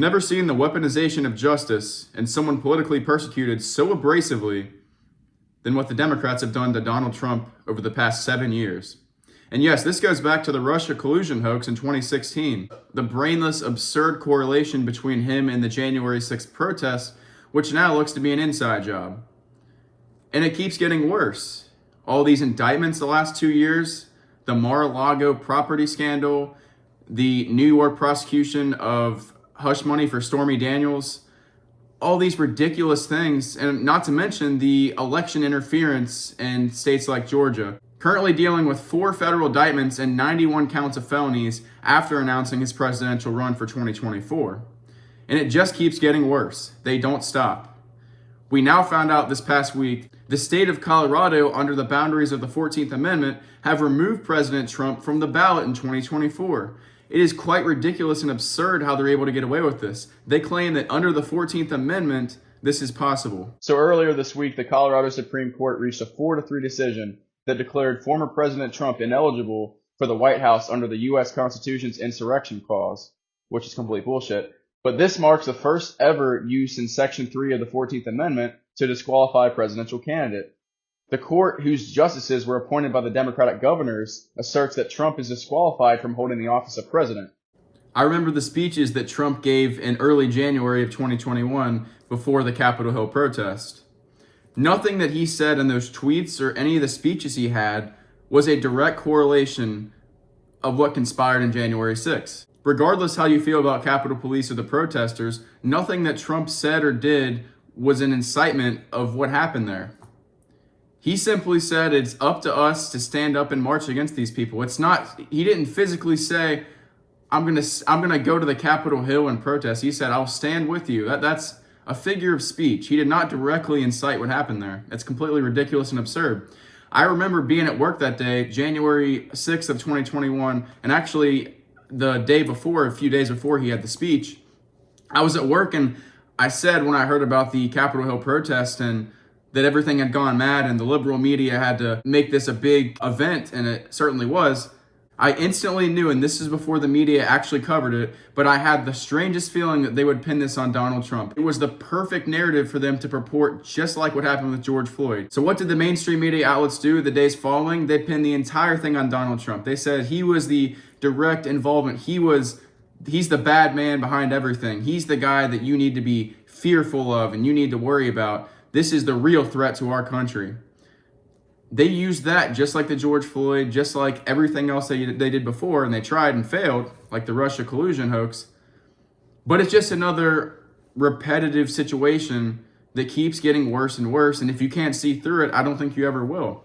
never seen the weaponization of justice and someone politically persecuted so abrasively than what the Democrats have done to Donald Trump over the past 7 years. And yes, this goes back to the Russia collusion hoax in 2016, the brainless, absurd correlation between him and the January 6th protests, which now looks to be an inside job. And it keeps getting worse. All these indictments the last 2 years, the Mar-a-Lago property scandal, the New York prosecution of hush money for Stormy Daniels, all these ridiculous things, and not to mention the election interference in states like Georgia. Currently dealing with 4 federal indictments and 91 counts of felonies after announcing his presidential run for 2024. And it just keeps getting worse. They don't stop. We now found out this past week, the state of Colorado, under the boundaries of the 14th Amendment, have removed President Trump from the ballot in 2024. It is quite ridiculous and absurd how they're able to get away with this. They claim that under the 14th Amendment, this is possible. So earlier this week, the Colorado Supreme Court reached a 4-3 decision that declared former President Trump ineligible for the White House under the U.S. Constitution's insurrection clause, which is complete bullshit. But this marks the first ever use in Section 3 of the 14th Amendment to disqualify a presidential candidate. The court, whose justices were appointed by the Democratic governors, asserts that Trump is disqualified from holding the office of president. I remember the speeches that Trump gave in early January of 2021 before the Capitol Hill protest. Nothing that he said in those tweets or any of the speeches he had was a direct correlation of what conspired in January 6th. Regardless how you feel about Capitol Police or the protesters, nothing that Trump said or did was an incitement of what happened there. He simply said it's up to us to stand up and march against these people. It's not, he didn't physically say, I'm gonna go to the Capitol Hill and protest. He said, I'll stand with you. That's a figure of speech. He did not directly incite what happened there. It's completely ridiculous and absurd. I remember being at work that day, January 6th of 2021, and actually the day before, a few days before he had the speech, I was at work and I said when I heard about the Capitol Hill protest and that everything had gone mad and the liberal media had to make this a big event, and it certainly was, I instantly knew, and this is before the media actually covered it, but I had the strangest feeling that they would pin this on Donald Trump. It was the perfect narrative for them to purport, just like what happened with George Floyd. So what did the mainstream media outlets do the days following? They pinned the entire thing on Donald Trump. They said he was the direct involvement. He's the bad man behind everything. He's the guy that you need to be fearful of and you need to worry about. This is the real threat to our country. They used that just like the George Floyd, just like everything else they did before, and they tried and failed, like the Russia collusion hoax. But it's just another repetitive situation that keeps getting worse and worse, and if you can't see through it, I don't think you ever will.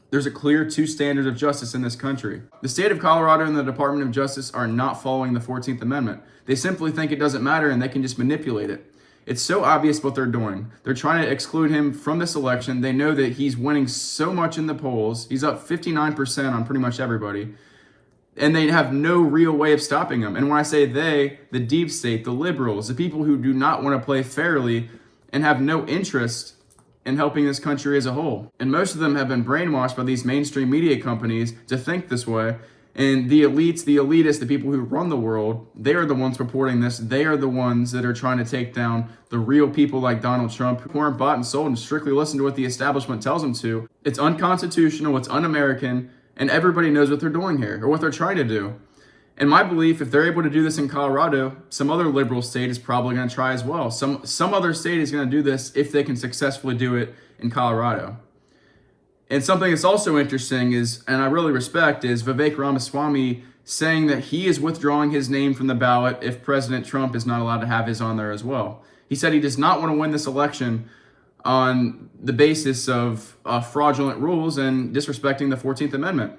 There's a clear 2 standards of justice in this country. The state of Colorado and the Department of Justice are not following the 14th Amendment. They simply think it doesn't matter and they can just manipulate it. It's so obvious what they're doing. They're trying to exclude him from this election. They know that he's winning so much in the polls. He's up 59% on pretty much everybody. And they have no real way of stopping him. And when I say they, the deep state, the liberals, the people who do not want to play fairly and have no interest in helping this country as a whole. And most of them have been brainwashed by these mainstream media companies to think this way. And the elites, the elitists, the people who run the world, they are the ones reporting this. They are the ones that are trying to take down the real people like Donald Trump, who aren't bought and sold and strictly listen to what the establishment tells them to. It's unconstitutional, it's un-American, and everybody knows what they're doing here, or what they're trying to do. And my belief, if they're able to do this in Colorado, some other liberal state is probably going to try as well. Some other state is going to do this if they can successfully do it in Colorado. And something that's also interesting is, and I really respect, is Vivek Ramaswamy saying that he is withdrawing his name from the ballot if President Trump is not allowed to have his on there as well. He said he does not want to win this election on the basis of fraudulent rules and disrespecting the 14th Amendment.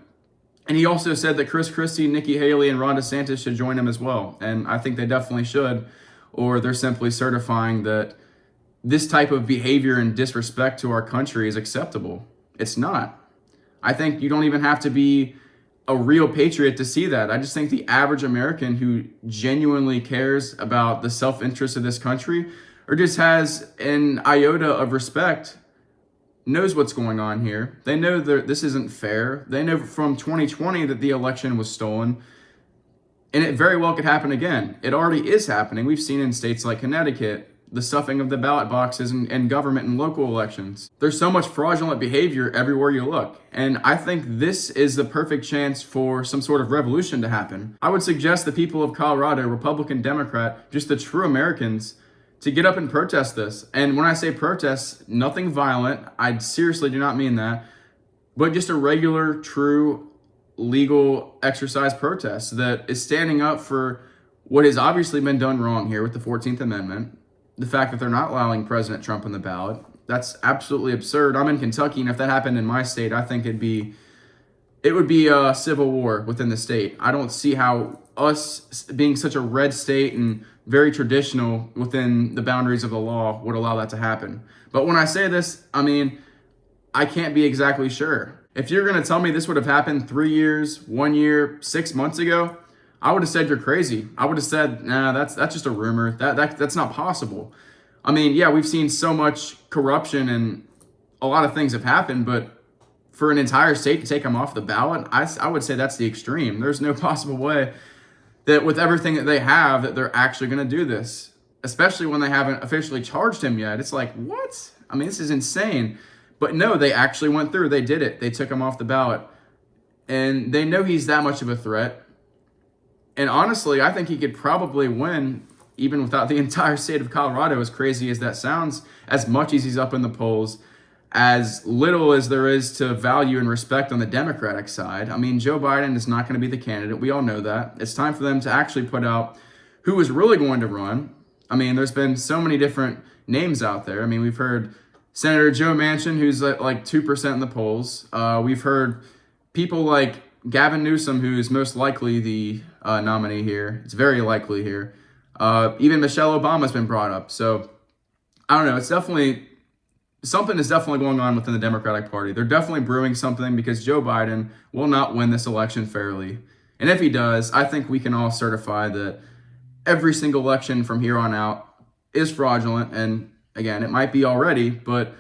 And he also said that Chris Christie, Nikki Haley, and Ron DeSantis should join him as well. And I think they definitely should, or they're simply certifying that this type of behavior and disrespect to our country is acceptable. It's not. I think you don't even have to be a real patriot to see that. I just think the average American who genuinely cares about the self-interest of this country or just has an iota of respect knows what's going on here. They know that this isn't fair. They know from 2020 that the election was stolen. And it very well could happen again. It already is happening. We've seen in states like Connecticut, the stuffing of the ballot boxes in government and local elections. There's so much fraudulent behavior everywhere you look. And I think this is the perfect chance for some sort of revolution to happen. I would suggest the people of Colorado, Republican, Democrat, just the true Americans, to get up and protest this. And when I say protest, nothing violent. I seriously do not mean that. But just a regular, true, legal exercise protest that is standing up for what has obviously been done wrong here with the 14th Amendment. The fact that they're not allowing President Trump on the ballot, that's absolutely absurd. I'm in Kentucky, and if that happened in my state, I think it would be a civil war within the state. I don't see how us being such a red state and very traditional within the boundaries of the law would allow that to happen. But when I say this, I mean, I can't be exactly sure. If you're going to tell me this would have happened 3 years, 1 year, 6 months ago, I would have said you're crazy. I would have said, nah, that's just a rumor. That's not possible. I mean, yeah, we've seen so much corruption and a lot of things have happened, but for an entire state to take them off the ballot, I would say that's the extreme. There's no possible way that with everything that they have that they're actually going to do this, especially when they haven't officially charged him yet. It's like, what? I mean, this is insane. But no, they actually went through. They did it. They took him off the ballot. And they know he's that much of a threat. And honestly, I think he could probably win even without the entire state of Colorado, as crazy as that sounds, as much as he's up in the polls, as little as there is to value and respect on the Democratic side. I mean, Joe Biden is not going to be the candidate. We all know that. It's time for them to actually put out who is really going to run. I mean, there's been so many different names out there. I mean, we've heard Senator Joe Manchin, who's at like 2% in the polls. We've heard people like Gavin Newsom, who is most likely the nominee here. It's very likely here. Even Michelle Obama's been brought up. So I don't know. It's definitely something is definitely going on within the Democratic Party. They're definitely brewing something because Joe Biden will not win this election fairly. And if he does, I think we can all certify that every single election from here on out is fraudulent. And again, it might be already, but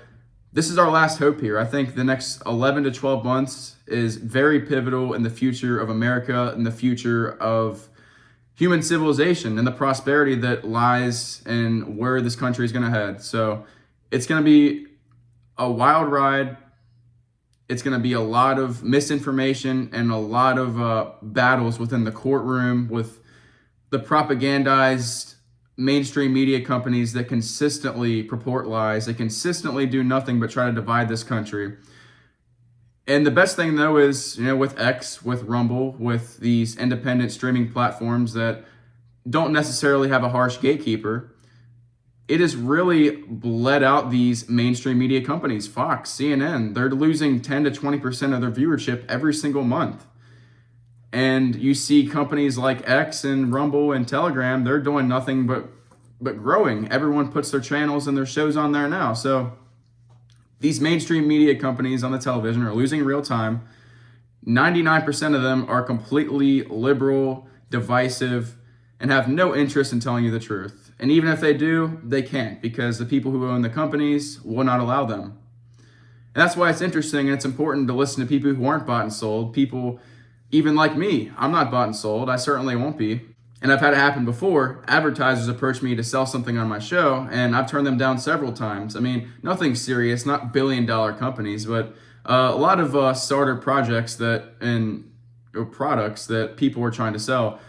this is our last hope here. I think the next 11 to 12 months is very pivotal in the future of America and the future of human civilization and the prosperity that lies in where this country is going to head. So it's going to be a wild ride. It's going to be a lot of misinformation and a lot of battles within the courtroom with the propagandized mainstream media companies that consistently purport lies. They consistently do nothing but try to divide this country. And the best thing, though, is, with X, with Rumble, with these independent streaming platforms that don't necessarily have a harsh gatekeeper, it has really bled out these mainstream media companies. Fox, CNN, they're losing 10 to 20% of their viewership every single month. And you see companies like X and Rumble and Telegram, they're doing nothing but growing. Everyone puts their channels and their shows on there now. So these mainstream media companies on the television are losing real time. 99% of them are completely liberal, divisive, and have no interest in telling you the truth. And even if they do, they can't, because the people who own the companies will not allow them. And that's why it's interesting and it's important to listen to people who aren't bought and sold, people even like me. I'm not bought and sold. I certainly won't be. And I've had it happen before. Advertisers approach me to sell something on my show, and I've turned them down several times. I mean, nothing serious, not billion-dollar companies, but a lot of starter projects or products that people are trying to sell.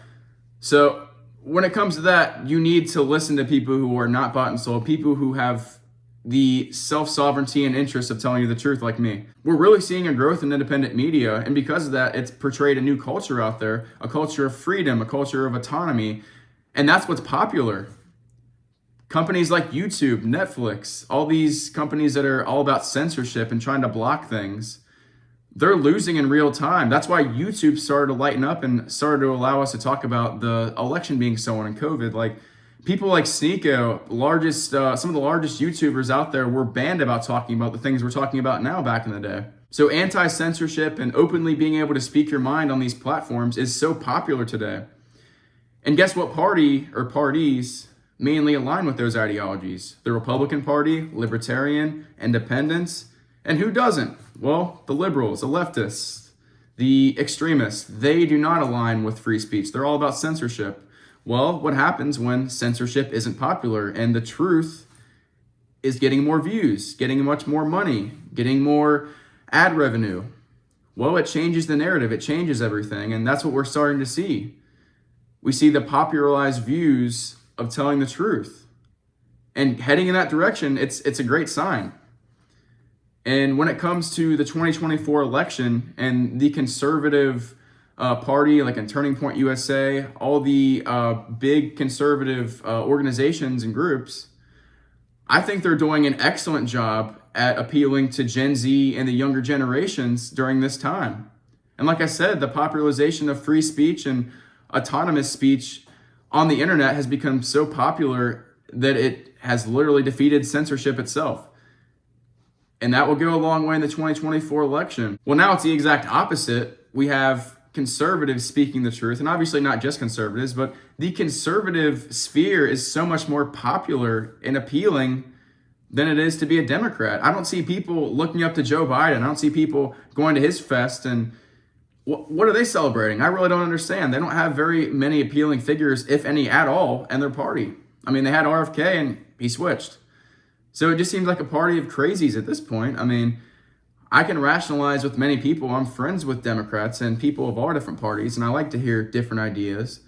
So when it comes to that, you need to listen to people who are not bought and sold, people who have the self-sovereignty and interest of telling you the truth, like me. We're really seeing a growth in independent media, and because of that, it's portrayed a new culture out there, a culture of freedom, a culture of autonomy, and that's what's popular. Companies like YouTube, Netflix, all these companies that are all about censorship and trying to block things, they're losing in real time. That's why YouTube started to lighten up and started to allow us to talk about the election being stolen and COVID. Like, people like Sneeko, some of the largest YouTubers out there were banned about talking about the things we're talking about now back in the day. So anti-censorship and openly being able to speak your mind on these platforms is so popular today. And guess what party or parties mainly align with those ideologies? The Republican Party, Libertarian, Independents, and who doesn't? Well, the liberals, the leftists. The extremists, they do not align with free speech. They're all about censorship. Well, what happens when censorship isn't popular and the truth is getting more views, getting much more money, getting more ad revenue? Well, it changes the narrative, it changes everything, and that's what we're starting to see. We see the popularized views of telling the truth. And heading in that direction, it's a great sign. And when it comes to the 2024 election and the conservative party, like in Turning Point USA, all the big conservative organizations and groups, I think they're doing an excellent job at appealing to Gen Z and the younger generations during this time. And like I said, the popularization of free speech and autonomous speech on the internet has become so popular that it has literally defeated censorship itself. And that will go a long way in the 2024 election. Well, now it's the exact opposite. We have conservatives speaking the truth, and obviously not just conservatives, but the conservative sphere is so much more popular and appealing than it is to be a Democrat. I don't see people looking up to Joe Biden. I don't see people going to his fest. And what are they celebrating? I really don't understand. They don't have very many appealing figures, if any at all, in their party. I mean, they had RFK and he switched. So it just seems like a party of crazies at this point. I mean, I can rationalize with many people. I'm friends with Democrats and people of all different parties, and I like to hear different ideas.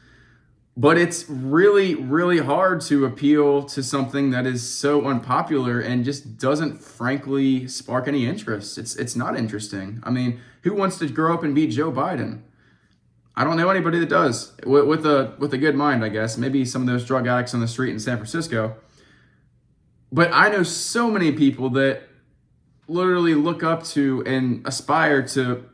But it's really, really hard to appeal to something that is so unpopular and just doesn't, frankly, spark any interest. It's not interesting. I mean, who wants to grow up and be Joe Biden? I don't know anybody that does, with a good mind, I guess. Maybe some of those drug addicts on the street in San Francisco. But I know so many people that literally look up to and aspire to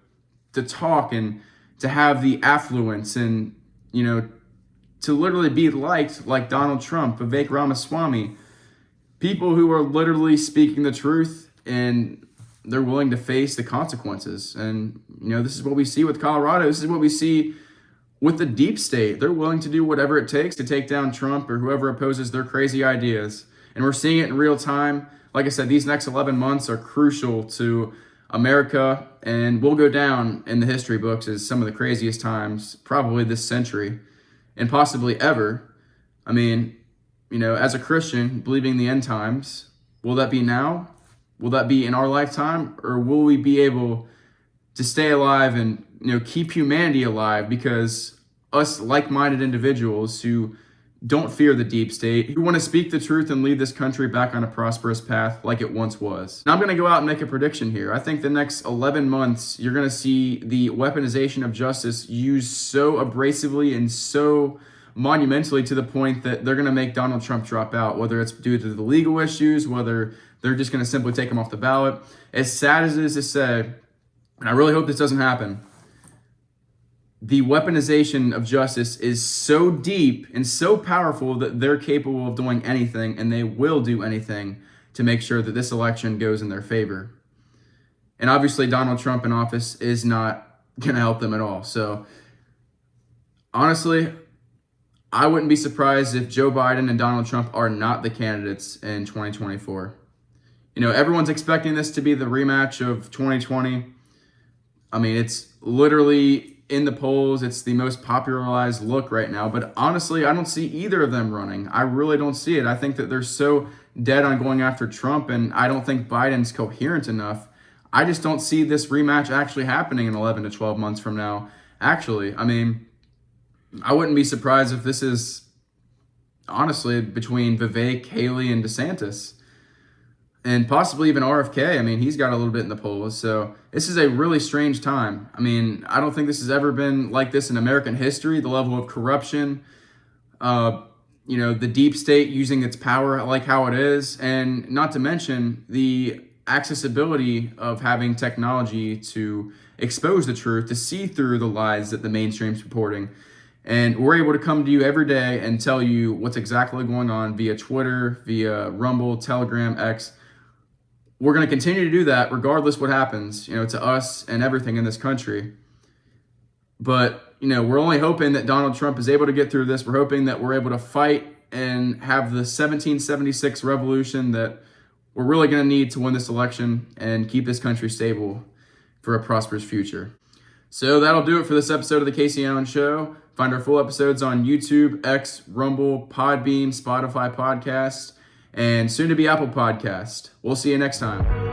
talk and to have the affluence and, to literally be liked like Donald Trump, Vivek Ramaswamy, people who are literally speaking the truth and they're willing to face the consequences. And, this is what we see with Colorado. This is what we see with the deep state. They're willing to do whatever it takes to take down Trump or whoever opposes their crazy ideas. And we're seeing it in real time. Like I said, these next 11 months are crucial to America and will go down in the history books as some of the craziest times, probably this century and possibly ever. I mean, as a Christian, believing the end times, will that be now? Will that be in our lifetime? Or will we be able to stay alive and, keep humanity alive because us like-minded individuals who don't fear the deep state, who want to speak the truth and lead this country back on a prosperous path like it once was. Now I'm going to go out and make a prediction here. I think the next 11 months, you're going to see the weaponization of justice used so abrasively and so monumentally to the point that they're going to make Donald Trump drop out, whether it's due to the legal issues, whether they're just going to simply take him off the ballot. As sad as it is to say, and I really hope this doesn't happen, the weaponization of justice is so deep and so powerful that they're capable of doing anything, and they will do anything to make sure that this election goes in their favor. And obviously, Donald Trump in office is not going to help them at all. So, honestly, I wouldn't be surprised if Joe Biden and Donald Trump are not the candidates in 2024. Everyone's expecting this to be the rematch of 2020. I mean, it's literally in the polls. It's the most popularized look right now. But honestly, I don't see either of them running. I really don't see it. I think that they're so dead on going after Trump, and I don't think Biden's coherent enough. I just don't see this rematch actually happening in 11 to 12 months from now. Actually, I mean, I wouldn't be surprised if this is, honestly, between Vivek, Haley, and DeSantis. And possibly even RFK. I mean, he's got a little bit in the polls. So this is a really strange time. I mean, I don't think this has ever been like this in American history. The level of corruption, the deep state using its power like how it is. And not to mention the accessibility of having technology to expose the truth, to see through the lies that the mainstream's reporting. And we're able to come to you every day and tell you what's exactly going on via Twitter, via Rumble, Telegram, X. We're going to continue to do that regardless what happens, to us and everything in this country. But, we're only hoping that Donald Trump is able to get through this. We're hoping that we're able to fight and have the 1776 revolution that we're really going to need to win this election and keep this country stable for a prosperous future. So that'll do it for this episode of the Kacee Allen Show. Find our full episodes on YouTube, X, Rumble, Podbean, Spotify Podcast, and soon to be Apple Podcast. We'll see you next time.